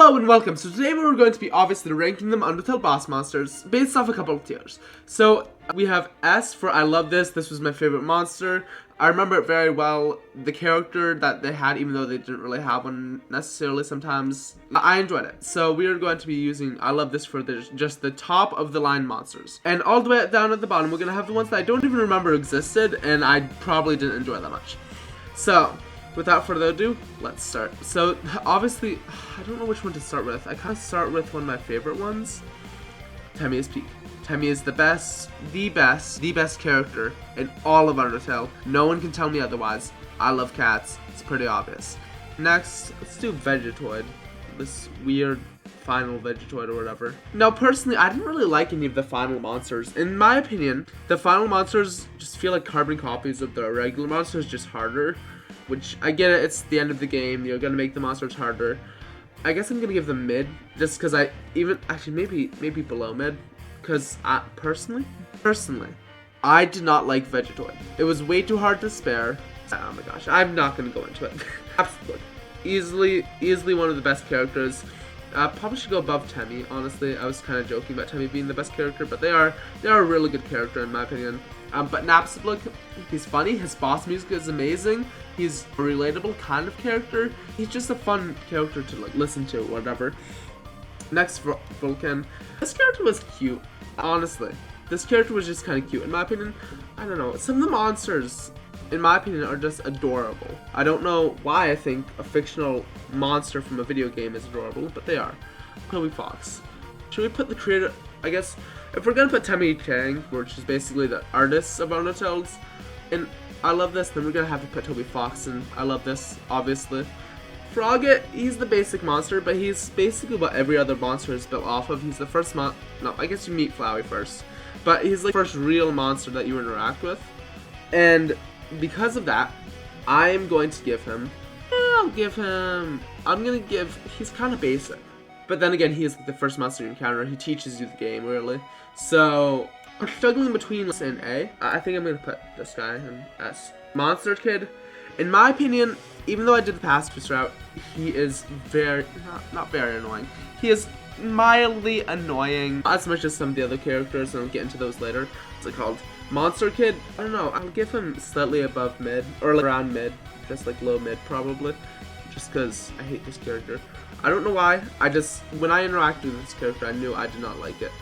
Hello and welcome. So today we're going to be obviously ranking them Undertale boss monsters based off a couple of tiers. So we have S for I love this. This was my favorite monster. I remember it very well. The character that they had, even though they didn't really have one necessarily sometimes, I enjoyed it. So we are going to be using I love this for just the top of the line monsters. And all the way down at the bottom, we're going to have the ones that I don't even remember existed and I probably didn't enjoy that much. So without further ado, let's start. So, obviously, I don't know which one to start with. I kind of start with one of my favorite ones. Temmie is peak. Temmie is the best character in all of Undertale. No one can tell me otherwise. I love cats. It's pretty obvious. Next, let's do Vegetoid. This weird final Vegetoid or whatever. Now, personally, I didn't really like any of the final monsters. In my opinion, the final monsters just feel like carbon copies of the regular monsters, just harder. Which, I get it, it's the end of the game, you're gonna make the monsters harder. I guess I'm gonna give them mid, just because actually maybe below mid, because personally, I did not like Vegetoid. It was way too hard to spare. Oh my gosh, I'm not gonna go into it. Absolutely. Easily one of the best characters. Probably should go above Temmie, honestly. I was kind of joking about Temmie being the best character, but they are a really good character in my opinion. But Napstablook, he's funny, his boss music is amazing, he's a relatable kind of character, he's just a fun character to like listen to, whatever. Next, Vulcan. This character was cute, honestly. This character was just kind of cute, in my opinion. I don't know, some of the monsters, in my opinion, are just adorable. I don't know why I think a fictional monster from a video game is adorable, but they are. Toby Fox. Should we put the creator, I guess, if we're gonna put Temmie Chang, which is basically the artists of Undertale's, and I love this, then we're gonna have to put Toby Fox and I love this, obviously. Frogget, he's the basic monster, but he's basically what every other monster is built off of. He's the first no, I guess you meet Flowey first, but he's like the first real monster that you interact with. And because of that, I'm going to give him, he's kind of basic. But then again, he is like the first monster you encounter. He teaches you the game, really. So, I'm struggling between S and A. I think I'm going to put this guy in S. Monster Kid, in my opinion, even though I did the pacifist route, he is not very annoying. He is mildly annoying. Not as much as some of the other characters, and I'll get into those later. What's it called? Monster Kid, I don't know. I'll give him slightly above mid, or like around mid. Just like low mid, probably. Just because I hate this character. I don't know why, when I interacted with this character, I knew I did not like it.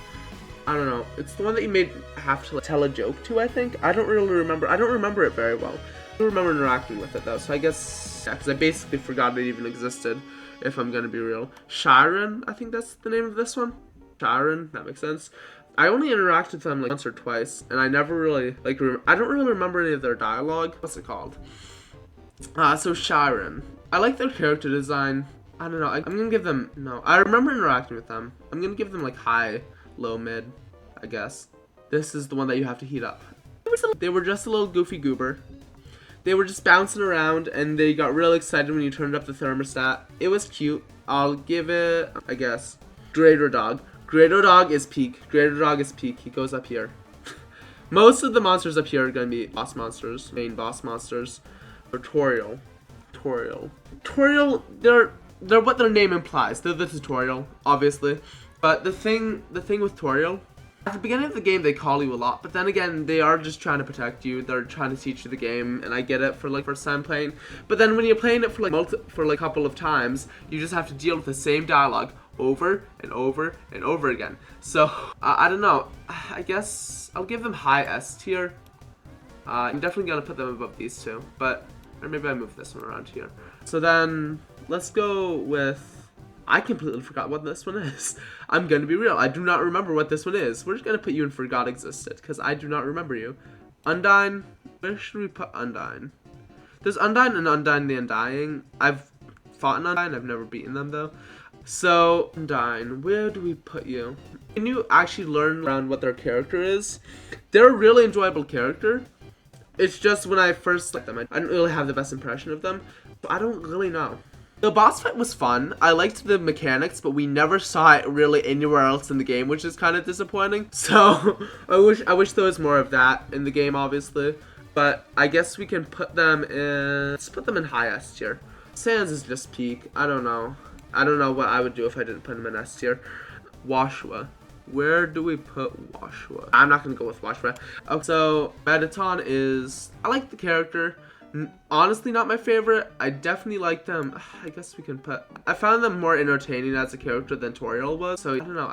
I don't know, it's the one that you have to like, tell a joke to, I think? I don't remember it very well. I don't remember interacting with it though, so I guess, yeah, because I basically forgot it even existed, if I'm gonna be real. Sharon, I think that's the name of this one. Sharon, that makes sense. I only interacted with them like once or twice, and I never really, like, I don't really remember any of their dialogue. What's it called? So Sharon. I like their character design. I don't know, I'm gonna give them, no, I remember interacting with them. I'm gonna give them like high, low, mid, I guess. This is the one that you have to heat up. They were just a little goofy goober. They were just bouncing around and they got real excited when you turned up the thermostat. It was cute. I'll give it, I guess, Greater Dog. Greater Dog is peak. Greater Dog is peak. He goes up here. Most of the monsters up here are gonna be boss monsters, main boss monsters. Or Toriel, they're what their name implies. They're the tutorial, obviously. But the thing with Toriel, at the beginning of the game they call you a lot, but then again they are just trying to protect you. They're trying to teach you the game, and I get it for like first time playing. But then when you're playing it for like a couple of times, you just have to deal with the same dialogue over and over and over again. So I don't know. I guess I'll give them high S tier. I'm definitely gonna put them above these two, but or maybe I move this one around here. So then, let's go with, I completely forgot what this one is. I'm gonna be real, I do not remember what this one is. We're just gonna put you in Forgot Existed, because I do not remember you. Undyne, where should we put Undyne? There's Undyne and Undyne the Undying. I've fought an Undyne, I've never beaten them though. So, Undyne, where do we put you? Can you actually learn around what their character is? They're a really enjoyable character. It's just when I first liked them, I didn't really have the best impression of them, so I don't really know. The boss fight was fun. I liked the mechanics, but we never saw it really anywhere else in the game, which is kind of disappointing. So I wish there was more of that in the game, obviously. But I guess we can put them in, let's put them in high S tier. Sans is just peak. I don't know. I don't know what I would do if I didn't put him in S tier. Washua. Where do we put Washua? I'm not gonna go with Washua. Oh, so Mettaton is, I like the character. Honestly, not my favorite. I definitely like them. I guess we can put, I found them more entertaining as a character than Toriel was. So I don't know,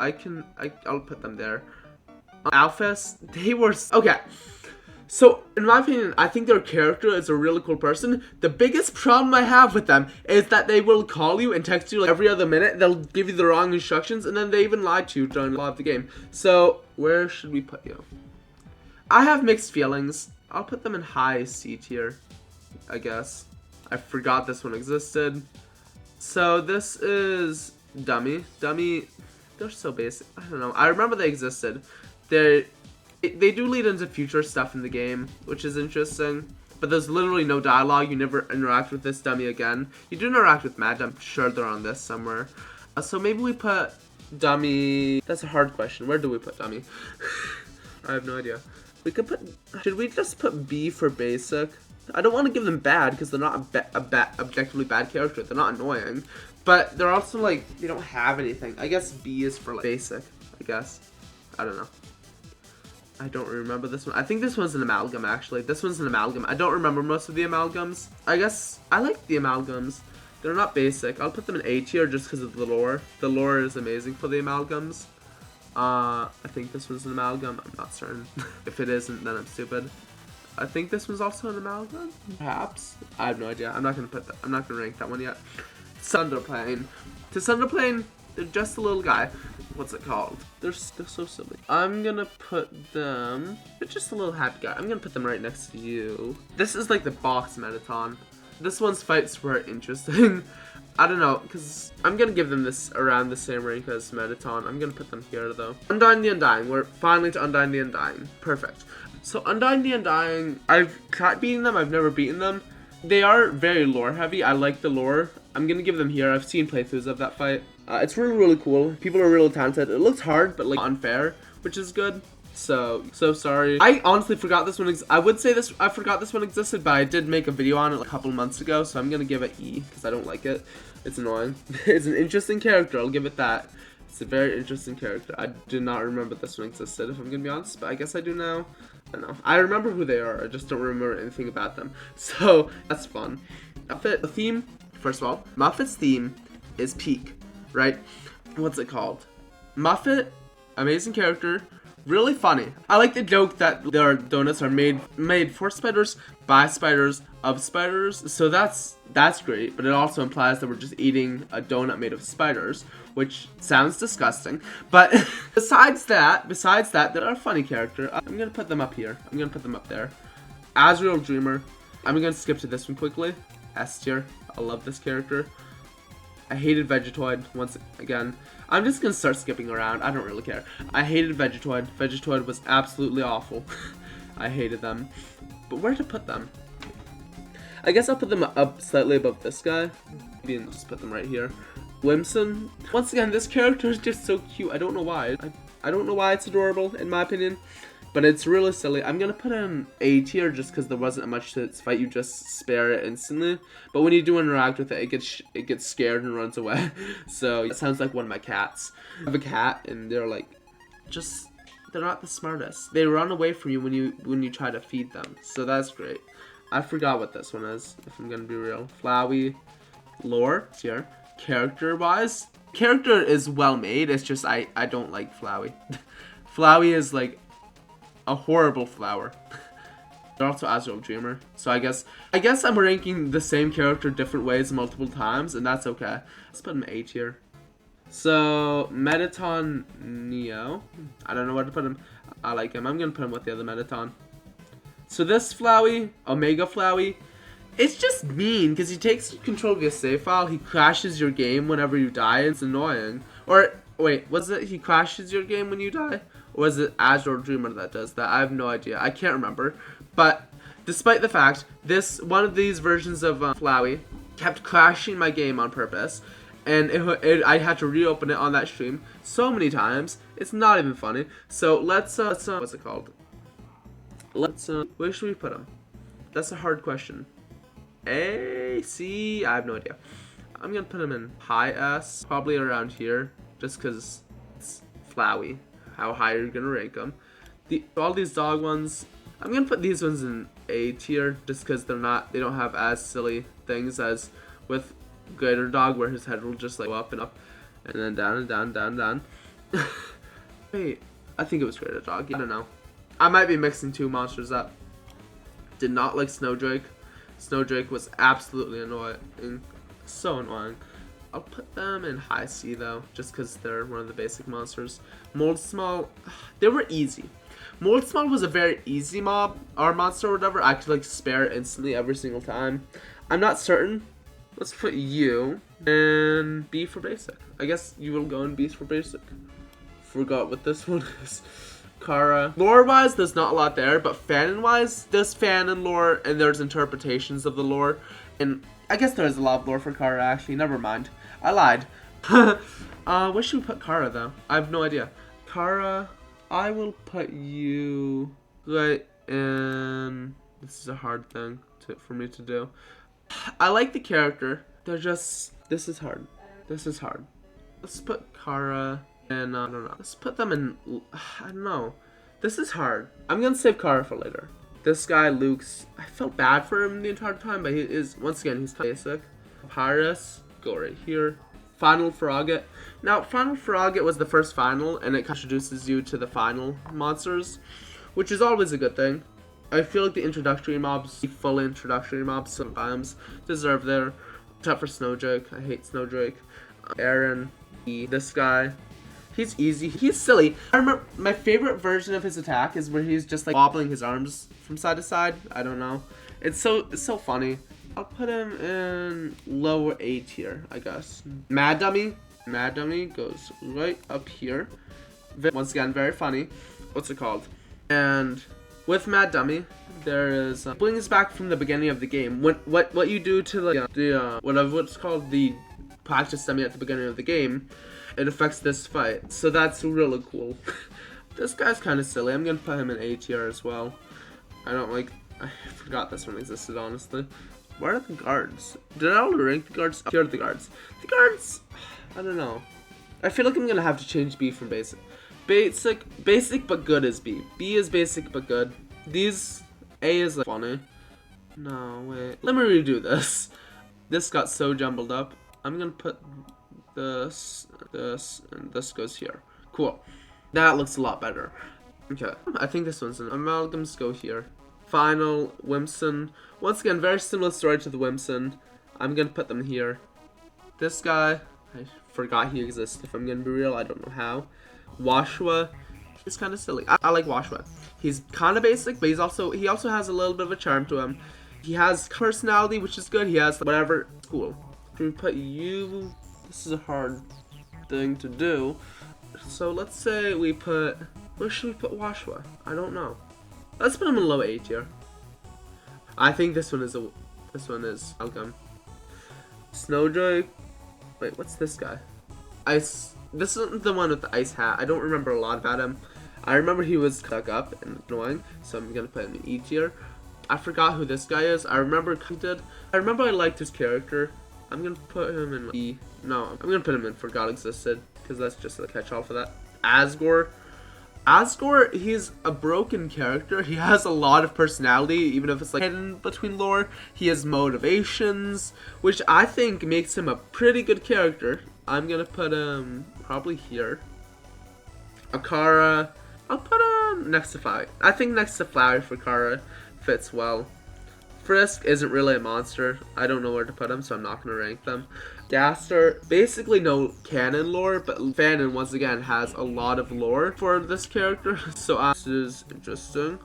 I'll put them there. Alphys, they were, okay. So, in my opinion, I think their character is a really cool person. The biggest problem I have with them is that they will call you and text you like every other minute. They'll give you the wrong instructions, and then they even lie to you during a lot of the game. So, where should we put you? I have mixed feelings. I'll put them in high C tier, I guess. I forgot this one existed. So, this is Dummy. Dummy, they're so basic. I don't know. I remember they existed. They do lead into future stuff in the game, which is interesting. But there's literally no dialogue. You never interact with this dummy again. You do interact with Matt. I'm sure they're on this somewhere. So maybe we put Dummy. That's a hard question. Where do we put Dummy? I have no idea. We could put. Should we just put B for basic? I don't want to give them bad because they're not objectively bad character. They're not annoying, but they're also like they don't have anything. I guess B is for like basic. I guess. I don't know. I don't remember this one. I think this one's an amalgam, actually. This one's an amalgam. I don't remember most of the amalgams. I guess I like the amalgams. They're not basic. I'll put them in A tier just because of the lore. The lore is amazing for the amalgams. I think this one's an amalgam. I'm not certain. If it isn't, then I'm stupid. I think this one's also an amalgam. Perhaps. I have no idea. I'm not gonna put that. I'm not gonna rank that one yet. Undertale. To Undertale, they're just a little guy. What's it called? They're so silly. I'm gonna put them, they're just a little happy guy. I'm gonna put them right next to you. This is like the box Mettaton. This one's fights were interesting. I don't know, because I'm gonna give them this around the same rank as Mettaton. I'm gonna put them here though. Undying the Undying. We're finally to Undying the Undying. Perfect. So Undying the Undying, I've tried beating them, I've never beaten them. They are very lore heavy. I like the lore. I'm gonna give them here. I've seen playthroughs of that fight. It's really cool. People are really talented. It looks hard, but like unfair, which is good. So sorry. I honestly forgot this one. I would say this. I forgot this one existed, but I did make a video on it like a couple months ago. So I'm gonna give it E because I don't like it. It's annoying. It's an interesting character. I'll give it that. It's a very interesting character. I did not remember this one existed, if I'm gonna be honest, but I guess I do now. I don't know. I remember who they are. I just don't remember anything about them. So that's fun. Muffet, the theme. First of all, Muffet's theme is peak. Right? What's it called? Muffet, amazing character, really funny. I like the joke that their donuts are made for spiders, by spiders, of spiders. So that's great, but it also implies that we're just eating a donut made of spiders, which sounds disgusting. But besides that, they're a funny character. I'm gonna put them up here. I'm gonna put them up there. Azrael Dreamer. I'm gonna skip to this one quickly. S tier. I love this character. I hated Vegetoid once again. I'm just gonna start skipping around. I don't really care. I hated Vegetoid. Vegetoid was absolutely awful. I hated them. But where to put them? I guess I'll put them up slightly above this guy. Maybe just put them right here. Whimsun. Once again, this character is just so cute. I don't know why. I don't know why it's adorable, in my opinion. But it's really silly. I'm gonna put in A tier just because there wasn't much to its fight. You just spare it instantly. But when you do interact with it, it gets scared and runs away. So it sounds like one of my cats. I have a cat and they're like, they're not the smartest. They run away from you when you try to feed them. So that's great. I forgot what this one is, if I'm gonna be real. Flowey, lore here. Character-wise, character is well made. It's just I don't like Flowey. Flowey is like a horrible flower. They're also Azrael Dreamer. So I guess I'm ranking the same character different ways multiple times, and that's okay. Let's put him A tier. So Mettaton Neo. I don't know where to put him. I like him. I'm gonna put him with the other Mettaton. So this Flowey, Omega Flowey, it's just mean because he takes control of your save file. He crashes your game whenever you die. It's annoying. Or wait, was it he crashes your game when you die? Or was it Azure Dreamer that does that? I have no idea. I can't remember. But despite the fact, one of these versions of Flowey kept crashing my game on purpose. And I had to reopen it on that stream so many times. It's not even funny. So let's what's it called? Where should we put him? That's a hard question. A, C, I have no idea. I'm gonna put him in high S, probably around here, just because it's flowy. How high are you gonna rank them? All these dog ones, I'm gonna put these ones in A tier, just because they don't have as silly things as with Greater Dog, where his head will just like go up and up, and then down and down, down, down. Wait, I think it was Greater Dog. I don't know. I might be mixing two monsters up. Did not like Snowdrake. Snowdrake was absolutely annoying. So annoying. I'll put them in high C though, just because they're one of the basic monsters. Moldsmal, they were easy. Moldsmal was a very easy mob or monster or whatever. I could like spare it instantly every single time. I'm not certain. Let's put you in B for basic. I guess you will go in B for basic. Forgot what this one is. Chara. Lore-wise, there's not a lot there, but fanon-wise, there's fanon lore, and there's interpretations of the lore. And I guess there is a lot of lore for Chara, actually. Never mind. I lied. Where should we put Chara, though? I have no idea. Chara, I will put you right in... This is a hard thing for me to do. I like the character. They're just... This is hard. This is hard. Let's put Chara... And I don't know. Let's put them in. I don't know. This is hard. I'm gonna save Chara for later. This guy, Luke's. I felt bad for him the entire time, but he is once again he's basic. Papyrus, go right here. Final Frogget. Now, Final Frogget was the first final, and it introduces you to the final monsters, which is always a good thing. I feel like the introductory mobs, the full introductory mobs, sometimes deserve there. Except for Snowdrake. I hate Snowdrake. Aaron, this guy. He's easy. He's silly. I remember my favorite version of his attack is where he's just like wobbling his arms from side to side. I don't know. It's so funny. I'll put him in lower A tier, I guess. Mad Dummy. Mad Dummy goes right up here. Once again, very funny. What's it called? And with Mad Dummy, there is brings back from the beginning of the game. What you do to what's called the practice dummy at the beginning of the game. It affects this fight, so that's really cool. This guy's kind of silly. I'm gonna put him in A tier as well. I forgot this one existed, honestly. Where are the guards? Did I already rank the guards? Here are the guards. The guards, I don't know. I feel like I'm gonna have to change B from basic. Basic but good is B. B is basic but good. These, A is like funny. No, wait. Let me redo this. This got so jumbled up. I'm gonna put this, and this goes here. Cool. That looks a lot better. Okay. I think this one's an amalgams go here. Final, Whimsun. Once again, very similar story to the Whimsun. I'm gonna put them here. This guy, I forgot he exists. If I'm gonna be real, I don't know how. Washwa. He's kind of silly. I like Washwa. He's kind of basic, but he also has a little bit of a charm to him. He has personality, which is good. He has whatever. Cool. Should we put you? This is a hard thing to do. So let's say we put. Where should we put Washwa? I don't know. Let's put him in low A tier. I think this one is Alchem. Snowdrake. Wait, what's this guy? Ice. This isn't the one with the ice hat. I don't remember a lot about him. I remember he was stuck up and annoying, so I'm gonna put him in E tier. I forgot who this guy is. I remember I liked his character. I'm gonna put him in E. No, I'm gonna put him in Forgot Existed, because that's just a catch-all for that. Asgore. Asgore, he's a broken character. He has a lot of personality, even if it's like hidden between lore. He has motivations, which I think makes him a pretty good character. I'm gonna put him probably here. Chara, I'll put him next to Flowery. I think next to Flowery for Chara fits well. Frisk isn't really a monster. I don't know where to put him, so I'm not gonna rank them. Gaster, basically no canon lore, but fanon once again has a lot of lore for this character, so this is interesting.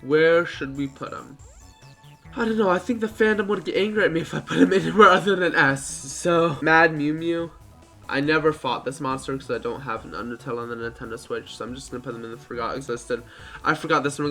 Where should we put him? I don't know, I think the fandom would get angry at me if I put him anywhere other than S. So, Mad Mew Mew. I never fought this monster because I don't have an Undertale on the Nintendo Switch, so I'm just gonna put them in the Forgot Existed. I forgot this one.